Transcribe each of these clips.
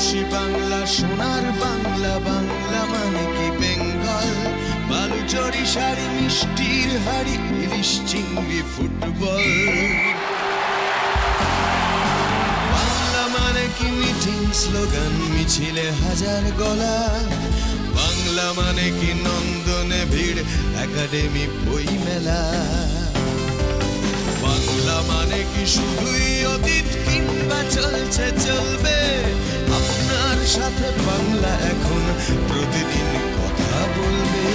ভালোবাসি বাংলা, সোনার বাংলা, বাংলা মানে কি বেঙ্গল। বালুচরি শাড়ি, মিষ্টির হাড়ি, ইলিশ চিংড়ি, ফুটবল। বাংলা মানে কি মিটিং, স্লোগান, মিছিলে হাজার গলা। বাংলা মানে কি নন্দনে ভিড়, একাডেমি বই মেলা। বাংলা মানে কি শুধুই অতীত কিংবা চলছে চলবে। আপনার সাথে বাংলা এখন প্রতিদিন কথা বলবে।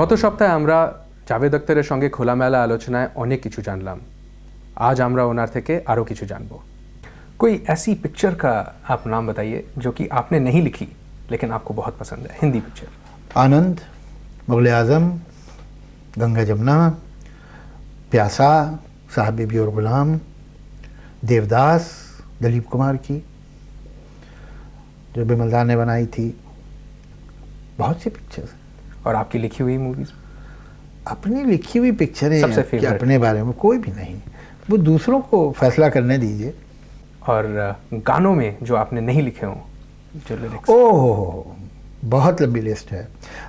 গত সপ্তাহে আমরা জাভেদ আখতারের সঙ্গে খোলামেলা আলোচনায় অনেক কিছু জানলাম। आज আমরা ওনার থেকে আরও কিছু জানব। कोई ऐसी पिक्चर का आप नाम बताइए जो कि आपने नहीं लिखी लेकिन आपको बहुत पसंद है, हिंदी पिक्चर। आनंद, मुगल आज़म, गंगा जमुना, प्यासा, साहब बीबी और गुलाम, देवदास दिलीप कुमार की जो बिमलदार ने बनाई थी, बहुत सी पिक्चर्स। और आपकी लिखी हुई मूवीज? अपनी लिखी हुई पिक्चरें सबसे कि फेवरेट? अपने बारे में कोई भी नहीं, वो दूसरों को फैसला करने दीजिए। और गानों में जो आपने नहीं लिखे हों, जो लिरिक्स? ओह, बहुत लंबी लिस्ट है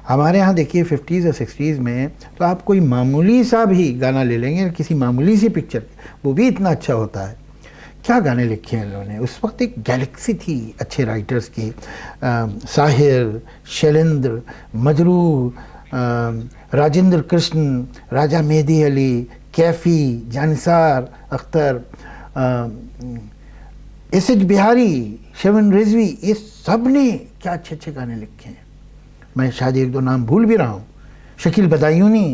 हमारे यहाँ। देखिए 50s और 60s में तो आप कोई मामूली सा भी गाना ले लेंगे, किसी मामूली सी पिक्चर, वो भी इतना अच्छा होता है। क्या गाने लिखे हैं इन्होंने। उस वक्त एक गैलेक्सी थी अच्छे राइटर्स की। साहिर, शैलेंद्र, मजरू, राजेंद्र कृष्ण, राजा मेहदी अली, कैफ़ी, जानिसार अख्तर, एस.एच. बिहारी, शवन रिजवी, ये सब ने क्या अच्छे अच्छे गाने लिखे हैं। मैं शायद एक दो नाम भूल भी रहा हूँ। शकील बदायूनी,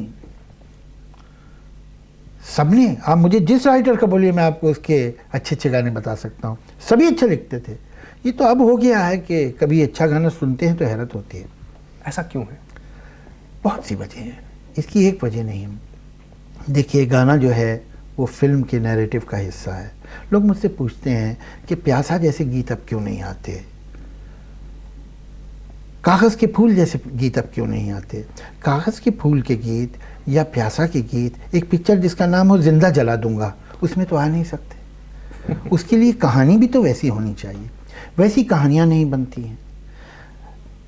सबने। आप मुझे जिस राइटर का बोलिए, मैं आपको उसके अच्छे अच्छे गाने बता सकता हूँ। सभी अच्छे लिखते थे। ये तो अब हो गया है कि कभी अच्छा गाना सुनते हैं तो हैरत होती है। ऐसा क्यों है? बहुत सी वजह हैं, इसकी एक वजह नहीं है। देखिए, गाना जो है वो फिल्म के नैरेटिव का हिस्सा है। लोग मुझसे पूछते हैं कि प्यासा जैसे गीत अब क्यों नहीं आते, कागज़ के फूल जैसे गीत अब क्यों नहीं आते। कागज़ के फूल के गीत या प्यासा के गीत, एक पिक्चर जिसका नाम हो जिंदा जला दूंगा, उसमें तो आ नहीं सकते। उसके लिए कहानी भी तो वैसी होनी चाहिए। वैसी कहानियाँ नहीं बनती हैं।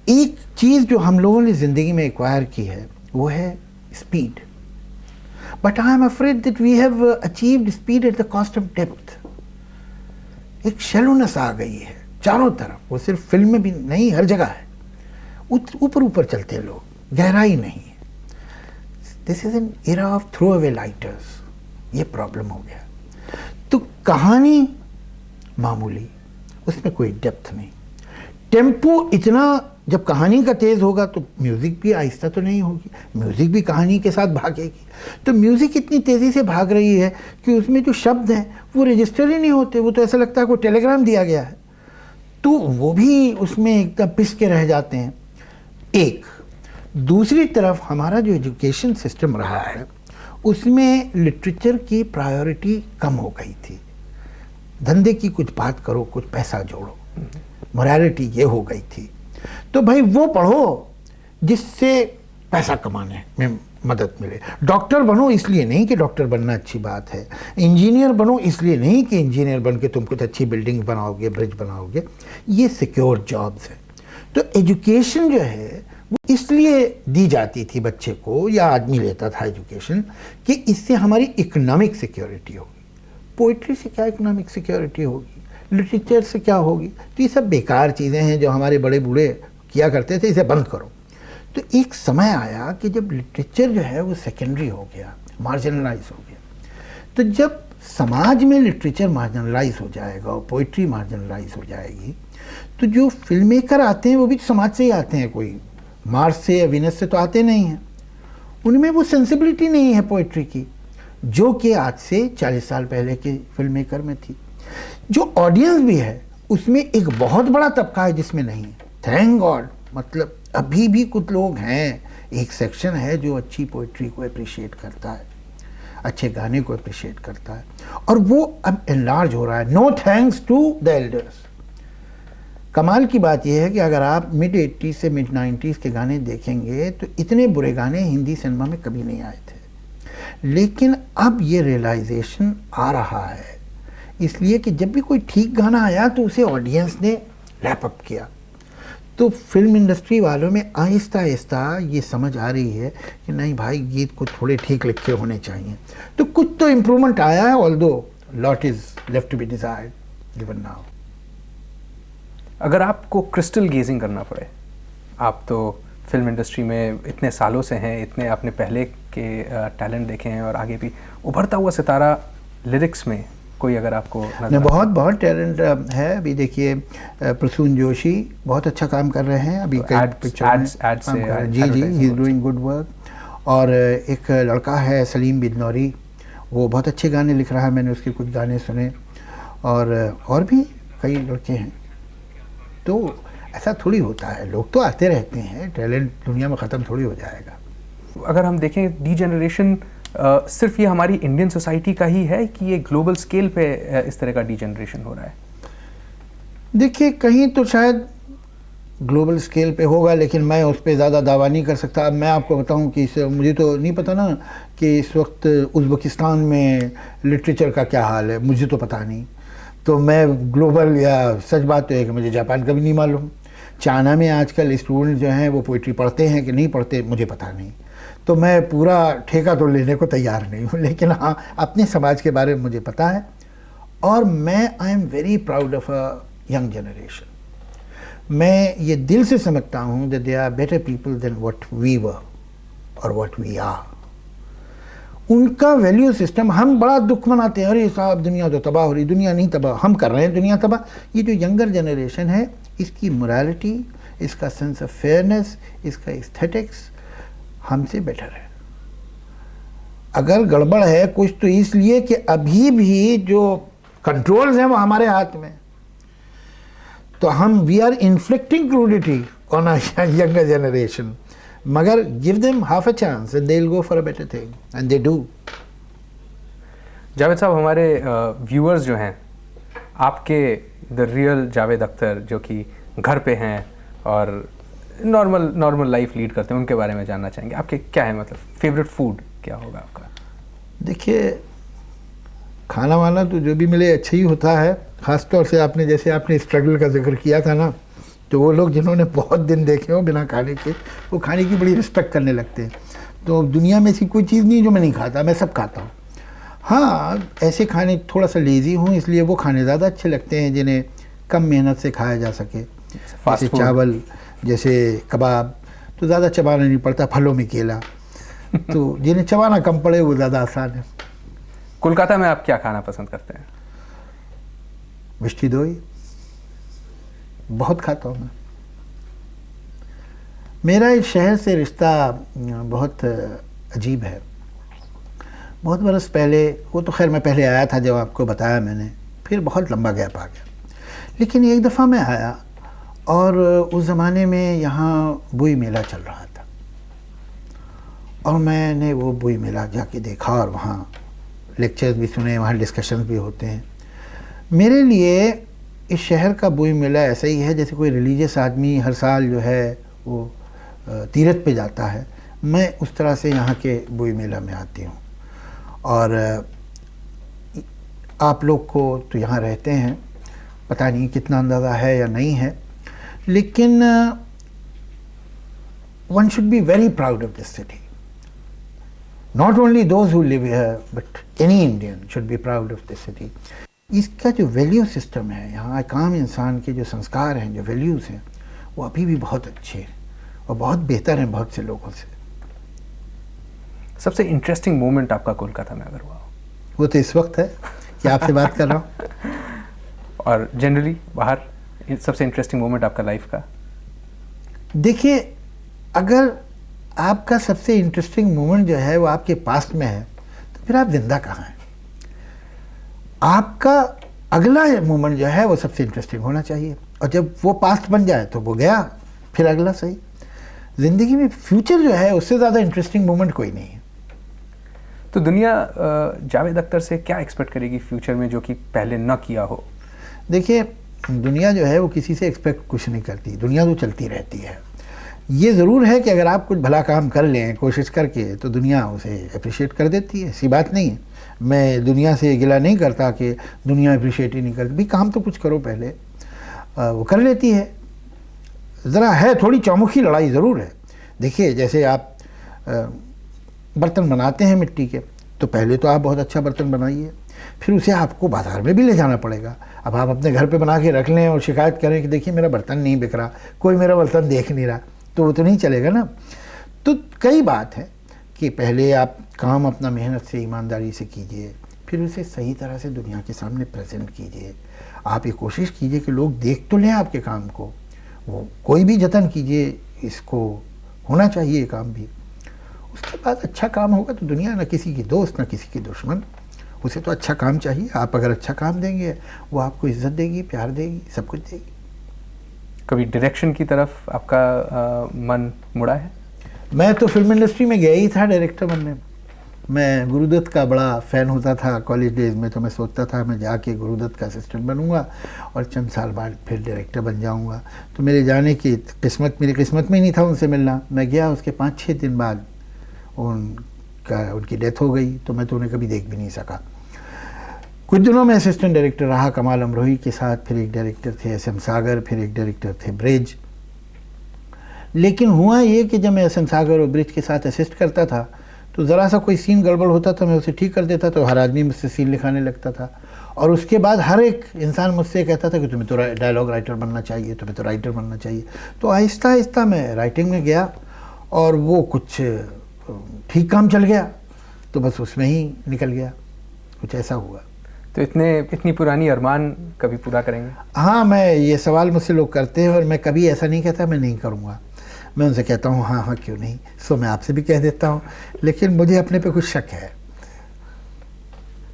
एक चीज़ जो हम लोगों ने ज़िंदगी में एक्वायर की है वो है speed. But I am afraid that we have achieved speed at the cost of depth. एक शैलोनेस आ गई है चारों तरफ। वो सिर्फ फिल्म में भी नहीं, हर जगह है। ऊपर ऊपर चलते हैं लोग, गहराई नहीं है। This is an era of throw away lighters. ये प्रॉब्लम हो गया। तो कहानी मामूली, उसमें कोई डेप्थ नहीं। टेम्पो इतना, जब कहानी का तेज़ होगा तो म्यूज़िक भी आहिस्ता तो नहीं होगी, म्यूज़िक भी कहानी के साथ भागेगी। तो म्यूज़िक इतनी तेज़ी से भाग रही है कि उसमें जो शब्द हैं वो रजिस्टर ही नहीं होते। वो तो ऐसा लगता है कोई टेलीग्राम दिया गया है, तो वो भी उसमें एकदम पिस के रह जाते हैं। एक दूसरी तरफ हमारा जो एजुकेशन सिस्टम रहा है उसमें लिटरेचर की प्रायोरिटी कम हो गई थी। धंधे की कुछ बात करो, कुछ पैसा जोड़ो, मोरालिटी ये हो गई थी। तो भाई वो पढ़ो जिससे पैसा कमाने में मदद मिले। डॉक्टर बनो इसलिए नहीं कि डॉक्टर बनना अच्छी बात है, इंजीनियर बनो इसलिए नहीं कि इंजीनियर बन के तुम कुछ अच्छी बिल्डिंग बनाओगे, ब्रिज बनाओगे। ये सिक्योर जॉब्स है। तो एजुकेशन जो है वो इसलिए दी जाती थी बच्चे को, या आदमी लेता था एजुकेशन, कि इससे हमारी इकोनॉमिक सिक्योरिटी होगी। पोइट्री से क्या इकोनॉमिक सिक्योरिटी होगी, लिटरेचर से क्या होगी। तो ये सब बेकार चीज़ें हैं जो हमारे बड़े बूढ़े किया करते थे, इसे बंद करो। तो एक समय आया कि जब लिटरेचर जो है वो सेकेंडरी हो गया, मार्जिनलाइज हो गया। तो जब समाज में लिटरेचर मार्जिनलाइज हो जाएगा और पोइट्री मार्जिनलाइज हो जाएगी, तो जो फिल्म मेकर आते हैं वो भी समाज से ही आते हैं। कोई मार्स से या वीनस से तो आते नहीं हैं। उनमें वो सेंसिबिलिटी नहीं है पोइट्री की, जो कि आज से 40 साल पहले के फिल्म मेकर में थी। जो ऑडियंस भी है उसमें एक बहुत बड़ा तबका है जिसमें नहीं है, थैंक गॉड। मतलब अभी भी कुछ लोग हैं, एक सेक्शन है जो अच्छी पोइट्री को अप्रिशिएट करता है, अच्छे गाने को अप्रिशिएट करता है, और वो अब एनलार्ज हो रहा है। No thanks to the elders. कमाल की बात यह है कि अगर आप मिड 80s से मिड 90s के गाने देखेंगे तो इतने बुरे गाने हिंदी सिनेमा में कभी नहीं आए थे। लेकिन अब ये रियलाइजेशन आ रहा है, इसलिए कि जब भी कोई ठीक गाना आया तो उसे ऑडियंस ने लैप अप किया। तो फिल्म इंडस्ट्री वालों में आहिस्ता आहिस्ता ये समझ आ रही है कि नहीं भाई, गीत को थोड़े ठीक लिखे होने चाहिए। तो कुछ तो इम्प्रूवमेंट आया है, although lot is left to be desired even now. अगर आपको क्रिस्टल गेजिंग करना पड़े, आप तो फिल्म इंडस्ट्री में इतने सालों से हैं, इतने आपने पहले के टैलेंट देखे हैं और आगे भी उभरता हुआ सितारा लिरिक्स में कोई अगर आपको नहीं, बहुत बहुत टैलेंट है। अभी देखिए प्रसून जोशी बहुत अच्छा काम कर रहे हैं, अभी कई पिक्चर में काम कर रहे हैं। जी he is doing good work. और एक लड़का है सलीम बिदनौरी, वो बहुत अच्छे गाने लिख रहा है, मैंने उसके कुछ गाने सुने। और भी कई लड़के हैं। तो ऐसा थोड़ी होता है, लोग तो आते रहते हैं, टैलेंट दुनिया में ख़त्म थोड़ी हो जाएगा। अगर हम देखें डी जनरेशन सिर्फ ये हमारी इंडियन सोसाइटी का ही है कि ये ग्लोबल स्केल पे इस तरह का डी जनरेशन हो रहा है? देखिए, कहीं तो शायद ग्लोबल स्केल पे होगा, लेकिन मैं उस पर ज़्यादा दावा नहीं कर सकता। अब मैं आपको बताऊं कि मुझे तो नहीं पता ना कि इस वक्त उज़्बेकिस्तान में लिटरेचर का क्या हाल है, मुझे तो पता नहीं। तो मैं ग्लोबल, या सच बात तो है कि मुझे जापान का भी नहीं मालूम। चाइना में आजकल स्टूडेंट जो हैं वो पोइट्री पढ़ते हैं कि नहीं पढ़ते, मुझे पता नहीं। तो मैं पूरा ठेका तो लेने को तैयार नहीं हूँ, लेकिन हाँ, अपने समाज के बारे में मुझे पता है। और मैं I am very proud of a young generation. मैं ये दिल से समझता हूँ that they are better people than what we were और what we are। उनका वैल्यू सिस्टम, हम बड़ा दुख मनाते हैं, अरे साहब दुनिया तो तबाह हो रही, दुनिया नहीं तबाह, हम कर रहे हैं दुनिया तबाह। ये जो यंगर जनरेशन है, इसकी मोरालिटी, इसका सेंस ऑफ फेयरनेस, इसका एस्थेटिक्स हमसे बेटर है। अगर गड़बड़ है कुछ तो इसलिए कि अभी भी जो कंट्रोल्स हैं वो हमारे हाथ में, तो हम we are inflicting crudity on a younger generation. मगर give them half a chance and they will go for a better thing and they do. Javed साहब, हमारे व्यूअर्स जो हैं, आपके द रियल जावेद अख्तर जो कि घर पे हैं और नॉर्मल लाइफ लीड करते हैं, उनके बारे में जानना चाहेंगे। आपके क्या है, मतलब फेवरेट फूड क्या होगा आपका? देखिए, खाना वाना तो जो भी मिले अच्छा ही होता है। ख़ास तौर से आपने स्ट्रगल का जिक्र किया था ना, तो वो लोग जिन्होंने बहुत दिन देखे हो बिना खाने के, वो खाने की बड़ी रिस्पेक्ट करने लगते हैं। तो दुनिया में ऐसी कोई चीज़ नहीं जो मैं नहीं खाता, मैं सब खाता हूँ। हाँ, ऐसे खाने थोड़ा सा लेज़ी हूँ, इसलिए वो खाने ज़्यादा अच्छे लगते हैं जिन्हें कम मेहनत से खाया जा सके। जैसे चावल, जैसे कबाब, तो ज़्यादा चबाना नहीं पड़ता, फलों में केला। तो जिन्हें चबाना कम पड़े वो ज़्यादा आसान है। कोलकाता में आप क्या खाना पसंद करते हैं? मिष्टी दोई बहुत खाता हूँ मैं। मेरा इस शहर से रिश्ता बहुत अजीब है। बहुत बरस पहले, वो तो खैर मैं पहले आया था जब आपको बताया मैंने, फिर बहुत लंबा गैप आ गया। लेकिन एक दफ़ा मैं आया और उस ज़माने में यहाँ बुई मेला चल रहा था, और मैंने वो बुई मेला जाके देखा और वहाँ लेक्चर्स भी सुने, वहाँ डिस्कशंस भी होते हैं। मेरे लिए इस शहर का बुई मेला ऐसा ही है जैसे कोई रिलीजियस आदमी हर साल जो है वो तीरथ पे जाता है। मैं उस तरह से यहाँ के बुई मेला में आती हूँ। और आप लोग को तो यहाँ रहते हैं, पता नहीं कितना अंदाज़ा है या नहीं है, लेकिन one should be very proud of this city. Not only those who live here, but any Indian should be proud of this city. इसका जो वैल्यू सिस्टम है यहाँ, एक आम इंसान के जो संस्कार हैं, जो वैल्यूज़ हैं, वो अभी भी बहुत अच्छे हैं और बहुत बेहतर हैं बहुत से लोगों से। सबसे इंटरेस्टिंग मोमेंट आपका कोलकाता में अगर हुआ हो? वो तो इस वक्त है कि आपसे बात कर रहा हूँ। और जनरली बाहर सबसे इंटरेस्टिंग मोमेंट आपका लाइफ का? देखिए, अगर आपका सबसे इंटरेस्टिंग मोमेंट जो है वो आपके पास्ट में है, तो फिर आप जिंदा कहाँ हैं? आपका अगला मोमेंट जो है वो सबसे इंटरेस्टिंग होना चाहिए, और जब वो पास्ट बन जाए तो वो गया, फिर अगला सही। ज़िंदगी में फ्यूचर जो है उससे ज़्यादा इंटरेस्टिंग मोमेंट कोई नहीं है। तो दुनिया जावेद अख्तर से क्या एक्सपेक्ट करेगी फ्यूचर में जो कि पहले न किया हो? देखिए, दुनिया जो है वो किसी से एक्सपेक्ट कुछ नहीं करती, दुनिया तो चलती रहती है। ये ज़रूर है कि अगर आप कुछ भला काम कर लें कोशिश करके तो दुनिया उसे अप्रिशिएट कर देती है, ऐसी बात नहीं है। मैं दुनिया से गिला नहीं करता कि दुनिया अप्रिशिएट ही नहीं करती, भाई काम तो कुछ करो पहले, वो कर लेती है। ज़रा है थोड़ी चौमुखी लड़ाई ज़रूर है। देखिए, जैसे आप बर्तन बनाते हैं मिट्टी के, तो पहले तो आप बहुत अच्छा बर्तन बनाइए, फिर उसे आपको बाज़ार में भी ले जाना पड़ेगा। अब आप अपने घर पे बना के रख लें और शिकायत करें कि देखिए मेरा बर्तन नहीं बिक रहा, कोई मेरा बर्तन देख नहीं रहा, तो वो तो नहीं चलेगा ना। तो कई बात है कि पहले आप काम अपना मेहनत से ईमानदारी से कीजिए, फिर उसे सही तरह से दुनिया के सामने प्रेजेंट कीजिए। आप ये कोशिश कीजिए कि लोग देख तो लें आपके काम को, वो कोई भी जतन कीजिए, इसको होना चाहिए ये काम भी। उसके बाद अच्छा काम होगा तो दुनिया ना किसी की दोस्त ना किसी की दुश्मन, उसे तो अच्छा काम चाहिए। आप अगर अच्छा काम देंगे वो आपको इज्जत देगी, प्यार देगी, सब कुछ देगी। कभी डायरेक्शन की तरफ आपका मन मुड़ा है? मैं तो फिल्म इंडस्ट्री में गया ही था डायरेक्टर बनने। मैं गुरुदत्त का बड़ा फ़ैन होता था कॉलेज डेज़ में, तो मैं सोचता था मैं जाके गुरुदत्त का असिस्टेंट बनूंगा और चंद साल बाद फिर डायरेक्टर बन जाऊंगा। तो मेरे जाने की किस्मत मेरी किस्मत में ही नहीं था उनसे मिलना। मैं गया, उसके 5-6 दिन बाद उनकी डेथ हो गई, तो मैं तो उन्हें कभी देख भी नहीं सका। कुछ दिनों में असिस्टेंट डायरेक्टर रहा कमाल अमरोही के साथ, फिर एक डायरेक्टर थे SM सागर, फिर एक डायरेक्टर थे ब्रिज। लेकिन हुआ ये कि जब मैं SM सागर और ब्रिज के साथ असिस्ट करता था तो ज़रा सा कोई सीन गड़बड़ होता था, मैं उसे ठीक कर देता, तो हर आदमी मुझसे सीन लिखाने लगता था। और उसके बाद हर एक इंसान मुझसे कहता था कि तुम्हें तो डायलॉग राइटर बनना चाहिए, तुम्हें तो राइटर बनना चाहिए। तो आहिस्ता आहिस्ता मैं राइटिंग में गया और वो कुछ ठीक काम चल गया, तो बस उसमें ही निकल गया, कुछ ऐसा हुआ। तो इतनी पुरानी अरमान कभी पूरा करेंगे? हाँ, मैं ये सवाल मुझसे लोग करते हैं और मैं कभी ऐसा नहीं कहता मैं नहीं करूँगा। मैं उनसे कहता हूँ हाँ हाँ क्यों नहीं। सो मैं आपसे भी कह देता हूँ, लेकिन मुझे अपने पे कुछ शक है।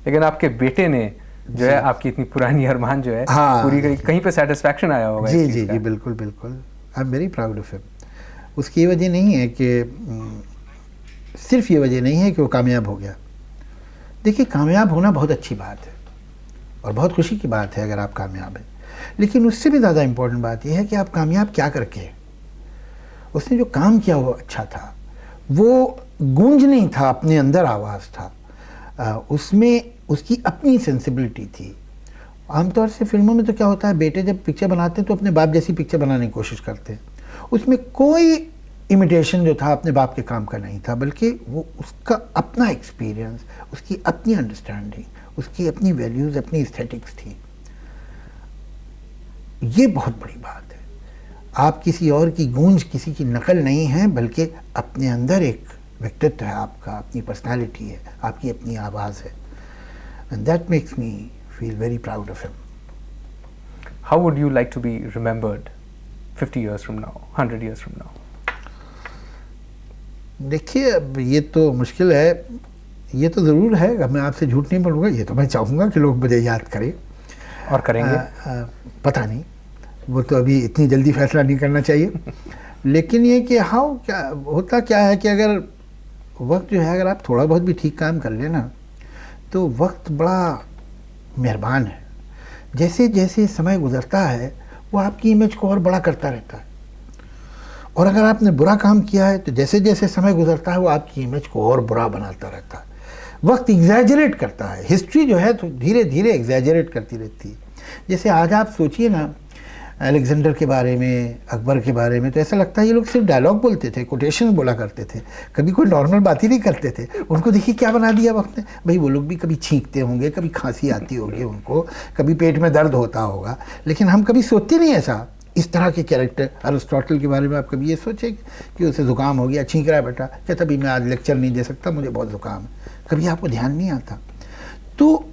लेकिन आपके बेटे ने जो है आपकी इतनी पुरानी अरमान जो है हाँ, पूरी कहीं पे सेटिस्फैक्शन आया होगा? जी जी जी, बिल्कुल बिल्कुल। I am very proud of him. उसकी ये वजह नहीं है कि सिर्फ ये वजह नहीं है कि वो कामयाब हो गया। देखिए, कामयाब होना बहुत अच्छी बात है और बहुत खुशी की बात है अगर आप कामयाब हैं, लेकिन उससे भी ज़्यादा इम्पोर्टेंट बात यह है कि आप कामयाब क्या करके। उसने जो काम किया वो अच्छा था, वो गूंज नहीं था, अपने अंदर आवाज़ था, उसमें उसकी अपनी सेंसिबिलिटी थी। आमतौर से फिल्मों में तो क्या होता है, बेटे जब पिक्चर बनाते हैं तो अपने बाप जैसी पिक्चर बनाने की कोशिश करते हैं। उसमें कोई इमिटेशन जो था अपने बाप के काम का नहीं था, बल्कि वो उसका अपना एक्सपीरियंस, उसकी अपनी अंडरस्टैंडिंग, उसकी अपनी वैल्यूज़, अपनी एस्थेटिक्स थी। ये बहुत बड़ी बात है। आप किसी और की गूंज, किसी की नकल नहीं है, बल्कि अपने अंदर एक व्यक्तित्व है आपका, अपनी पर्सनालिटी है, आपकी अपनी आवाज़ है। And that makes me feel very proud of him. How would you like to be remembered 50 years from now, 100 years from now? देखिए, अब ये तो मुश्किल है, ये तो ज़रूर है, मैं आपसे झूठ नहीं बोलूँगा, ये तो मैं चाहूँगा कि लोग मुझे याद करें। और करेंगे? पता नहीं, वो तो अभी इतनी जल्दी फैसला नहीं करना चाहिए। लेकिन ये कि हाँ, क्या होता क्या है कि अगर वक्त जो है, अगर आप थोड़ा बहुत भी ठीक काम कर लेना तो वक्त बड़ा मेहरबान है। जैसे जैसे समय गुजरता है वो आपकी इमेज को और बड़ा करता रहता है, और अगर आपने बुरा काम किया है तो जैसे जैसे समय गुजरता है वो आपकी इमेज को और बुरा बनाता रहता है। वक्त एग्जैजरेट करता है, हिस्ट्री जो है तो धीरे धीरे एग्जैजरेट करती रहती है। जैसे आज आप सोचिए ना, अलेक्जेंडर के बारे में, अकबर के बारे में, तो ऐसा लगता है ये लोग सिर्फ डायलॉग बोलते थे, कोटेशन बोला करते थे, कभी कोई नॉर्मल बात ही नहीं करते थे। उनको देखिए क्या बना दिया वक्त ने। भाई वो लोग भी कभी छींकते होंगे, कभी खांसी आती होगी उनको, कभी पेट में दर्द होता होगा, लेकिन हम कभी सोचते नहीं ऐसा। इस तरह के कैरेक्टर, अरिस्टोटल के बारे में आप कभी ये सोचे कि उसे ज़ुकाम हो गया, छींक रहा है बेटा, कहता भी मैं आज लेक्चर नहीं दे सकता, मुझे बहुत ज़ुकाम है। कभी आपको ध्यान नहीं आता। तो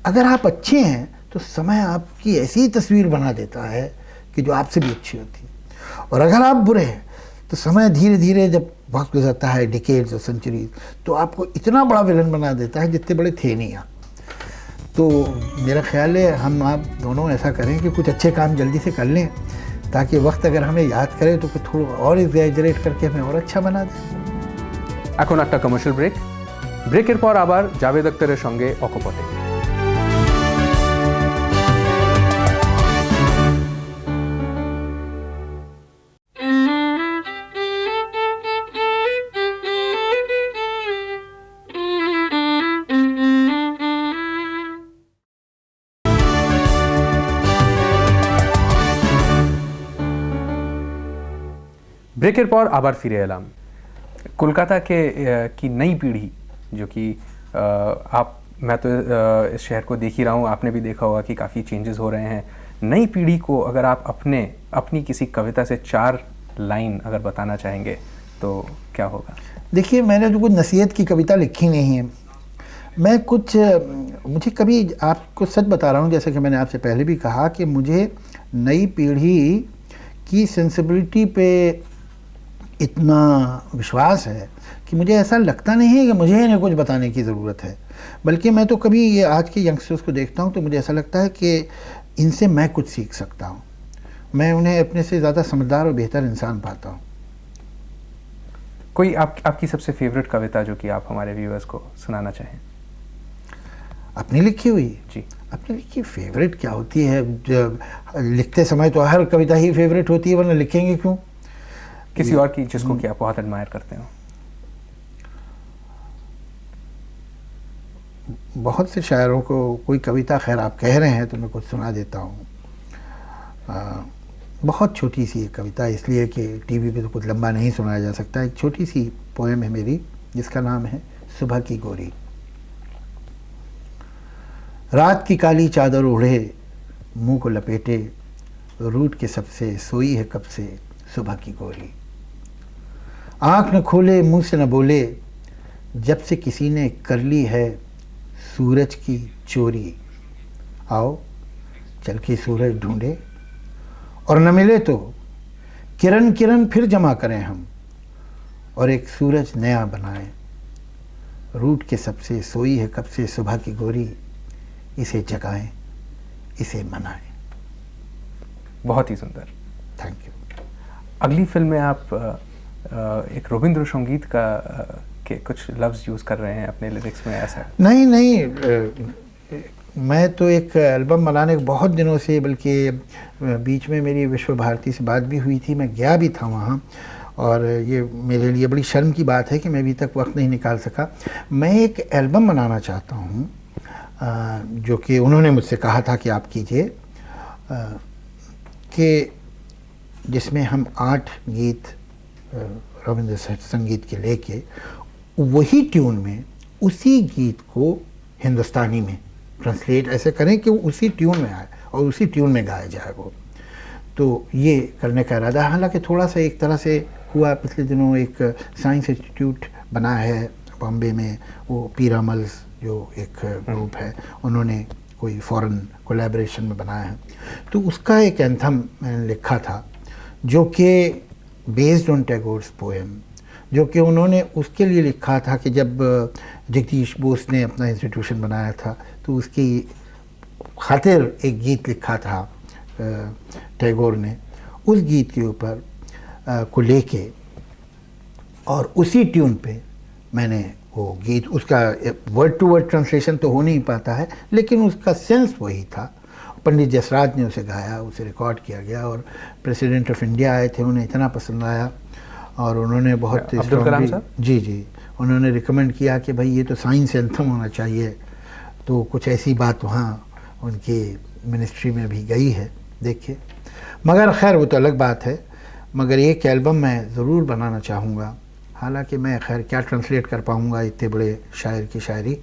अगर आप अच्छे हैं तो समय आपकी ऐसी तस्वीर बना देता है कि जो आपसे भी अच्छी होती है, और अगर आप बुरे हैं तो समय धीरे धीरे जब वक्त गुजरता है, डिकेड्स और सेंचुरीज, तो आपको इतना बड़ा विलन बना देता है जितने बड़े थे नहीं आप। तो मेरा ख्याल है हम आप दोनों ऐसा करें कि कुछ अच्छे काम जल्दी से कर लें, ताकि वक्त अगर हमें याद करे तो कुछ थोड़ा और एग्जैजरेट करके हमें और अच्छा बना दें। এখন একটা কমার্শিয়াল ব্রেকের পর আবার জাভেদ আখতারের সঙ্গে অকপটে। ব্রেকের পর আবার ফিরে এলাম कोलकाता के की नई पीढ़ी जो कि मैं तो इस शहर को देख ही रहा हूँ, आपने भी देखा होगा कि काफ़ी चेंजेस हो रहे हैं। नई पीढ़ी को अगर आप अपनी किसी कविता से 4 लाइन अगर बताना चाहेंगे तो क्या होगा? देखिए, मैंने तो कुछ नसीहत की कविता लिखी नहीं है। मैं कुछ मुझे कभी आपको सच बता रहा हूँ, जैसे कि मैंने आपसे पहले भी कहा कि मुझे नई पीढ़ी की सेंसिबिलिटी पे इतना विश्वास है कि मुझे ऐसा लगता नहीं है कि मुझे इन्हें कुछ बताने की ज़रूरत है, बल्कि मैं तो कभी ये आज के यंगस्टर्स को देखता हूँ तो मुझे ऐसा लगता है कि इनसे मैं कुछ सीख सकता हूँ। मैं उन्हें अपने से ज़्यादा समझदार और बेहतर इंसान पाता हूँ। कोई आपकी सबसे फेवरेट कविता जो कि आप हमारे व्यूअर्स को सुनाना चाहें? अपनी लिखी हुई? जी। अपनी लिखी फेवरेट क्या होती है? लिखते समय तो हर कविता ही फेवरेट होती है, वरना लिखेंगे क्यों? किसी और की जिसको कि आप बहुत एडमायर करते हो? बहुत से शायरों को कोई कविता, खैर आप कह रहे हैं तो मैं कुछ सुना देता हूँ। बहुत छोटी सी एक कविता, इसलिए कि टीवी पे तो कुछ लंबा नहीं सुनाया जा सकता। एक छोटी सी पोएम है मेरी जिसका नाम है सुबह की गोरी। रात की काली चादर ओढ़े, मुंह को लपेटे, रूठ के सबसे सोई है कब से सुबह की गोरी। आँख न खोले, मुंह से न बोले, जब से किसी ने कर ली है सूरज की चोरी। आओ चल के सूरज ढूंढे, और न मिले तो किरण किरण फिर जमा करें हम, और एक सूरज नया बनाएं। रूठ के सबसे सोई है कब से सुबह की गोरी, इसे जगाएं, इसे मनाएं। बहुत ही सुंदर, थैंक यू। अगली फिल्म में आप एक रविंद्र संगीत का के कुछ लफ्ज़ यूज़ कर रहे हैं अपने लिरिक्स में, ऐसा? नहीं, मैं तो एक एल्बम बनाने के बहुत दिनों से, बल्कि बीच में मेरी विश्व भारती से बात भी हुई थी, मैं गया भी था वहाँ, और ये मेरे लिए बड़ी शर्म की बात है कि मैं अभी तक वक्त नहीं निकाल सका। मैं एक एल्बम बनाना चाहता हूँ जो कि उन्होंने मुझसे कहा था कि आप कीजिए, कि जिसमें हम 8 गीत रविंद्र संगीत के लेके वही ट्यून में उसी गीत को हिंदुस्तानी में ट्रांसलेट ऐसे करें कि वो उसी ट्यून में आए और उसी ट्यून में गाया जाए वो। तो ये करने का इरादा, हालांकि थोड़ा सा एक तरह से हुआ। पिछले दिनों एक साइंस इंस्टीट्यूट बना है बॉम्बे में, वो पीरामल्स जो एक ग्रुप है, उन्होंने कोई फॉरेन कोलैबोरेशन में बनाया है, तो उसका एक एंथम मैंने लिखा था जो कि बेस्ड ऑन टैगोर्स पोएम, जो कि उन्होंने उसके लिए लिखा था कि जब जगदीश बोस ने अपना इंस्टीट्यूशन बनाया था तो उसकी खातिर एक गीत लिखा था टैगोर ने। उस गीत के ऊपर को लेके और उसी ट्यून पे मैंने वो गीत, उसका वर्ड टू वर्ड ट्रांसलेशन तो हो नहीं पाता है, लेकिन उसका सेंस वही था। पंडित जसराज ने उसे गाया, उसे रिकॉर्ड किया गया, और प्रेसिडेंट ऑफ इंडिया आए थे, उन्हें इतना पसंद आया और उन्होंने बहुत अब्दुल कलाम साहब? जी, उन्होंने रिकमेंड किया कि भाई ये तो साइंस एंथम होना चाहिए। तो कुछ ऐसी बात वहाँ उनकी मिनिस्ट्री में भी गई है, देखिए। मगर खैर वो तो अलग बात है। मगर एक एल्बम मैं ज़रूर बनाना चाहूँगा, हालांकि मैं खैर क्या ट्रांसलेट कर पाऊँगा इतने बड़े शायर की शायरी,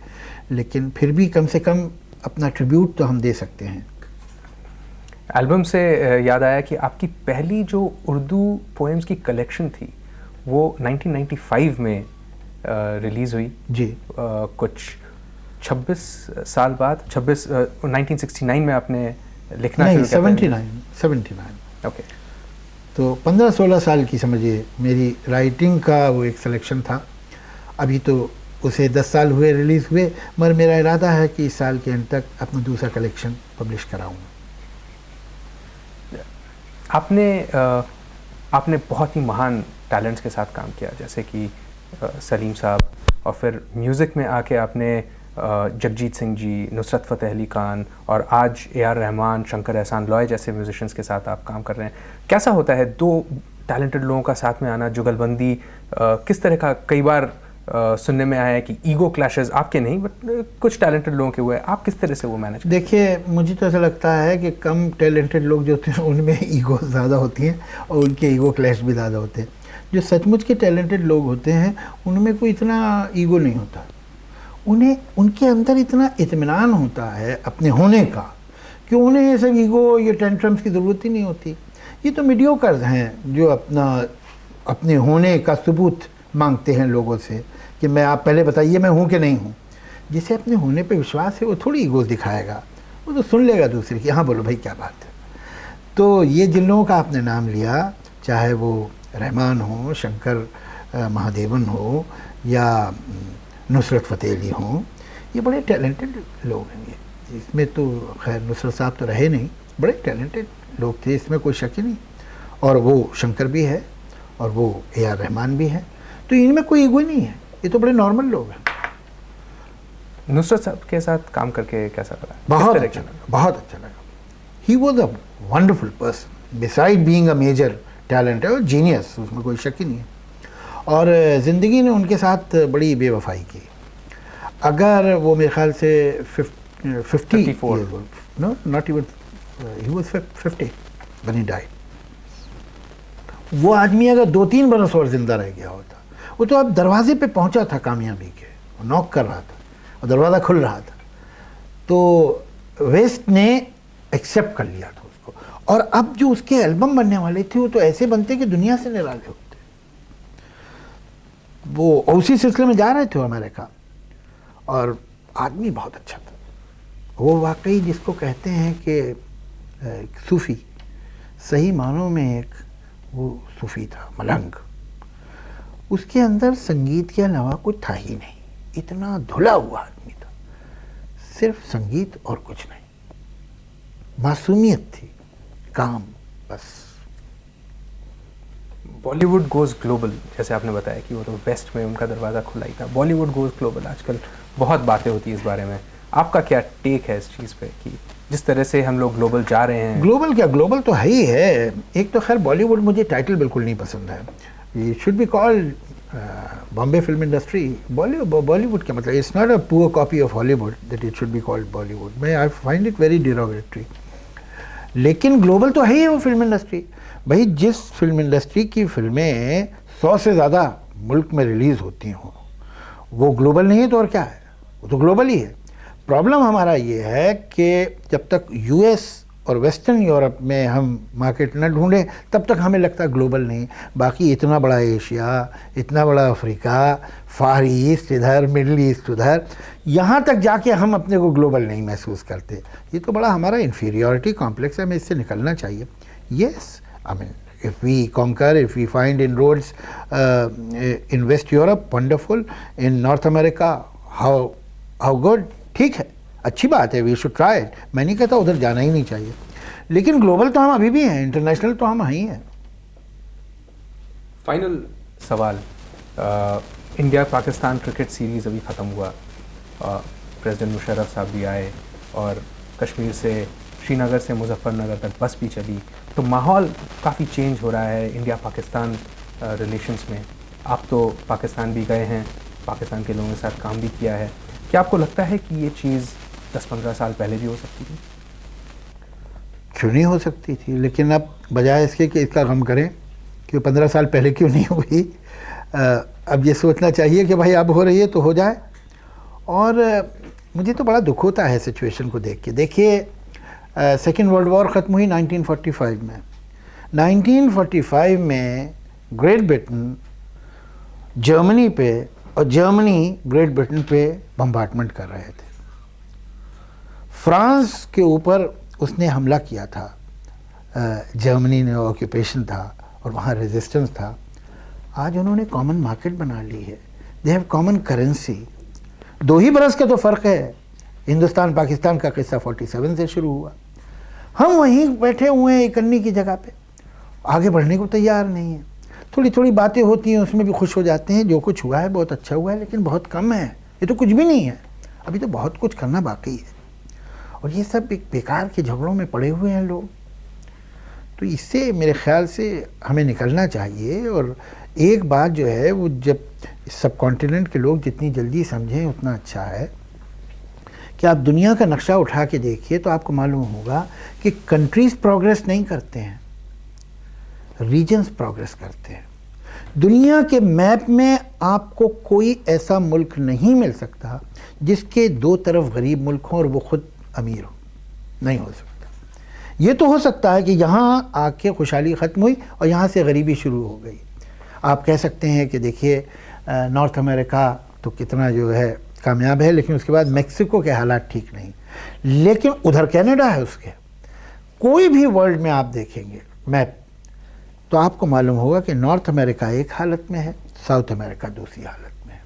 लेकिन फिर भी कम से कम अपना ट्रिब्यूट तो हम दे सकते हैं। एल्बम से याद आया कि आपकी पहली जो उर्दू पोएम्स की कलेक्शन थी वो 1995 में रिलीज़ हुई जी। कुछ 26 साल बाद, 1969 में आपने लिखना नहीं, शुरू किया? 79। ओके। तो 15-16 साल की समझिए मेरी राइटिंग का वो एक सिलेक्शन था। अभी तो उसे 10 साल हुए रिलीज़ हुए, मगर मेरा इरादा है कि इस साल के एंड तक अपना दूसरा कलेक्शन पब्लिश कराऊँ। आपने बहुत ही महान टैलेंट्स के साथ काम किया, जैसे कि सलीम साहब, और फिर म्यूज़िक में आके आपने जगजीत सिंह जी, नुसरत फ़तेह अली खान और आज ए.आर. रहमान, शंकर एहसान लॉय जैसे म्यूजिशियंस के साथ आप काम कर रहे हैं। कैसा होता है दो टैलेंटेड लोगों का साथ में आना, जुगलबंदी किस तरह का? कई बार सुनने में आया है कि ईगो क्लैशेस, आपके नहीं बट कुछ टैलेंटेड लोगों के हुए, आप किस तरह से वो मैनेज? देखिए, मुझे तो ऐसा लगता है कि कम टैलेंटेड लोग जो होते हैं उनमें ईगो ज़्यादा होती हैं और उनके ईगो क्लैश भी ज़्यादा होते हैं। जो सचमुच के टैलेंटेड लोग होते हैं उनमें कोई इतना ईगो नहीं होता, उन्हें उनके अंदर इतना इत्मीनान होता है अपने होने का कि उन्हें ये सब ईगो, ये टेंट्रम्स की ज़रूरत ही नहीं होती। ये तो मीडियोकर्स हैं जो अपने होने का सबूत मांगते हैं लोगों से कि मैं, आप पहले बताइए मैं हूँ कि नहीं हूँ। जिसे अपने होने पे विश्वास है वो थोड़ी ईगो दिखाएगा, वो तो सुन लेगा दूसरे की, हाँ बोलो भाई क्या बात है। तो ये जिन लोगों का आपने नाम लिया, चाहे वो रहमान हो, शंकर महादेवन हो या नुसरत फ़तेह अली हों, ये बड़े टैलेंटेड लोग हैं। इसमें तो खैर नुसरत साहब तो रहे नहीं, बड़े टैलेंटेड लोग थे, इसमें कोई शक ही नहीं। और वो शंकर भी है और वो ए.आर. रहमान भी है, तो इनमें कोई ईगो नहीं है, ये तो बड़े नॉर्मल लोग हैं। नुसरत साहब के साथ काम करके कैसा लगा? बहुत अच्छा लगा। He was a wonderful person, beside being a major talent है और जीनियस, उसमें कोई शक ही नहीं है। और ज़िंदगी ने उनके साथ बड़ी बेवफाई की। अगर वो मेरे ख्याल से 54 no not even, he was 50 when he died. वो आदमी अगर 2-3 बरस और ज़िंदा रह गया होता, वो तो अब दरवाजे पे पहुंचा था कामयाबी के, नॉक कर रहा था और दरवाज़ा खुल रहा था, तो वेस्ट ने एक्सेप्ट कर लिया था उसको। और अब जो उसके एल्बम बनने वाले थे वो तो ऐसे बनते कि दुनिया से निराले होते। वो उसी सिलसिले में जा रहे थे अमेरिका, और आदमी बहुत अच्छा था वो, वाकई जिसको कहते हैं कि सूफ़ी, सही मानों में एक वो सूफ़ी था, मलंग। उसके अंदर संगीत के अलावा कुछ था ही नहीं, इतना धुला हुआ आदमी था, सिर्फ संगीत और कुछ नहीं, मासूमियत थी, काम बस। बॉलीवुड गोज़ ग्लोबल, जैसे आपने बताया कि वो तो वेस्ट में उनका दरवाज़ा खुला ही था। बॉलीवुड गोज़ ग्लोबल, आजकल बहुत बातें होती है इस बारे में, आपका क्या टेक है इस चीज़ पे कि जिस तरह से हम लोग ग्लोबल जा रहे हैं? ग्लोबल क्या, ग्लोबल तो है ही है। एक तो खैर बॉलीवुड, मुझे टाइटल बिल्कुल नहीं पसंद है, ये should be called Bombay film industry. Bollywood क्या मतलब, it's not a poor copy of Hollywood that it should be called Bollywood. मैं I find it very derogatory. लेकिन ग्लोबल तो है ही है वो फिल्म इंडस्ट्री। भाई जिस फिल्म इंडस्ट्री की फिल्में 100 से ज़्यादा मुल्क में रिलीज़ होती हों, वो ग्लोबल नहीं है तो और क्या है, वो तो ग्लोबल ही है। प्रॉब्लम हमारा ये है कि जब तक यूएस और वेस्टर्न यूरोप में हम मार्केट न ढूंढें तब तक हमें लगता है ग्लोबल नहीं। बाकी इतना बड़ा एशिया, इतना बड़ा अफ्रीका, फार ईस्ट इधर, मिडल ईस्ट उधर, यहाँ तक जाके हम अपने को ग्लोबल नहीं महसूस करते। ये तो बड़ा हमारा इन्फीरियॉरिटी कॉम्प्लेक्स है, हमें इससे निकलना चाहिए। Yes, I mean if we conquer, if we find inroads in West Europe, wonderful. In North America, how good, ठीक है, अच्छी बात है, we should try it. मैं नहीं कहता उधर जाना ही नहीं चाहिए, लेकिन ग्लोबल तो हम अभी भी हैं, इंटरनेशनल तो हम ही हैं। फाइनल सवाल, इंडिया पाकिस्तान क्रिकेट सीरीज़ अभी ख़त्म हुआ, प्रेसिडेंट मुशर्रफ साहब भी आए और कश्मीर से, श्रीनगर से मुजफ्फरनगर तक बस भी चली, तो माहौल काफ़ी चेंज हो रहा है इंडिया पाकिस्तान रिलेशंस में। आप तो पाकिस्तान भी गए हैं, पाकिस्तान के लोगों के साथ काम भी किया है, क्या आपको लगता है कि ये चीज़ 10-15 साल पहले भी हो सकती थी? क्यों नहीं हो सकती थी, लेकिन अब बजाय इसके कि इसका गम करें कि 15 साल पहले क्यों नहीं हुई, अब ये सोचना चाहिए कि भाई अब हो रही है तो हो जाए। और मुझे तो बड़ा दुख होता है सिचुएशन को देख के। देखिए, सेकेंड वर्ल्ड वॉर ख़त्म हुई 1945 में। 1945 में ग्रेट ब्रिटेन जर्मनी पे और जर्मनी ग्रेट ब्रिटेन पे बम्बार्टमेंट कर रहे थे। फ्रांस के ऊपर उसने हमला किया था, जर्मनी ने ऑक्यूपेशन था और वहाँ रेजिस्टेंस था। आज उन्होंने कॉमन मार्केट बना ली है, दे हैव कॉमन करेंसी। 2 ही बरस का तो फ़र्क है। हिंदुस्तान पाकिस्तान का किस्सा 47 से शुरू हुआ। हम वहीं बैठे हुए हैं एक अन्नी की जगह पे, आगे बढ़ने को तैयार नहीं है। थोड़ी थोड़ी बातें होती हैं, उसमें भी खुश हो जाते हैं, जो कुछ हुआ है बहुत अच्छा हुआ है, लेकिन बहुत कम है, ये तो कुछ भी नहीं है, अभी तो बहुत कुछ करना बाकी है। और ये सब एक बेकार के झगड़ों में पड़े हुए हैं लोग। तो इससे मेरे ख्याल से हमें निकलना चाहिए। और एक बात जो है वो, जब सब कॉन्टिनेंट के लोग जितनी जल्दी समझें उतना अच्छा है, कि आप दुनिया का नक्शा उठा के देखिए तो आपको मालूम होगा कि कंट्रीज़ प्रोग्रेस नहीं करते हैं, रीजन्स प्रोग्रेस करते हैं। दुनिया के मैप में आपको कोई ऐसा मुल्क नहीं मिल सकता जिसके 2 तरफ गरीब मुल्क हों और वो खुद अमीर हो, नहीं हो सकता। ये तो हो सकता है कि यहाँ आके खुशहाली ख़त्म हुई और यहाँ से गरीबी शुरू हो गई। आप कह सकते हैं कि देखिए नॉर्थ अमेरिका तो कितना जो है कामयाब है, लेकिन उसके बाद मेक्सिको के हालात ठीक नहीं, लेकिन उधर कनाडा है उसके। कोई भी वर्ल्ड में आप देखेंगे मैप तो आपको मालूम होगा कि नॉर्थ अमेरिका एक हालत में है, साउथ अमेरिका दूसरी हालत में है,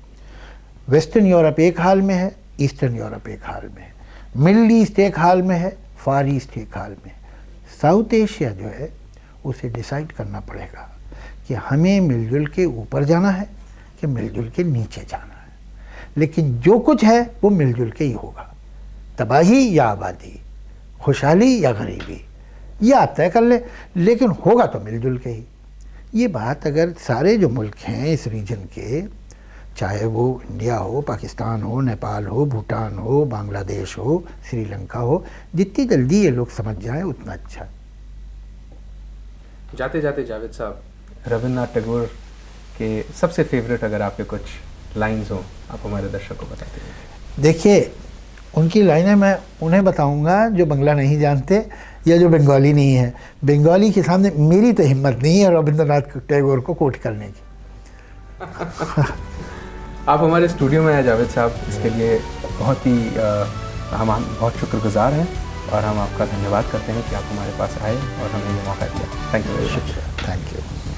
वेस्टर्न यूरोप एक हाल में है, ईस्टर्न यूरोप एक हाल में है, मिडल ईस्ट एक हाल में है, फार ईस्ट एक हाल में है। साउथ एशिया जो है उसे डिसाइड करना पड़ेगा कि हमें मिलजुल के ऊपर जाना है कि मिलजुल के नीचे जाना है। लेकिन जो कुछ है वो मिलजुल के ही होगा, तबाही या आबादी, खुशहाली या गरीबी, ये आप तय कर ले, लेकिन होगा तो मिलजुल के ही। ये बात अगर सारे जो मुल्क हैं इस रीजन के, चाहे वो इंडिया हो, पाकिस्तान हो, नेपाल हो, भूटान हो, बांग्लादेश हो, श्रीलंका हो, जितनी जल्दी ये लोग समझ जाएं उतना अच्छा। जाते जाते जावेद साहब, रविन्द्रनाथ टैगोर के सबसे फेवरेट अगर आपके कुछ लाइंस हो, आप हमारे दर्शकों को बताते हैं। देखिए, उनकी लाइनें मैं उन्हें बताऊंगा जो बंगला नहीं जानते या जो बंगाली नहीं है। बंगाली के सामने मेरी तो हिम्मत नहीं है रविन्द्रनाथ टैगोर को कोट करने की। आप हमारे स्टूडियो में आए जावेद साहब, इसके लिए बहुत ही हम बहुत शुक्रगुजार हैं और हम आपका धन्यवाद करते हैं कि आप हमारे पास आए और हमें ये मौका दिया। Thank you very much. Thank you.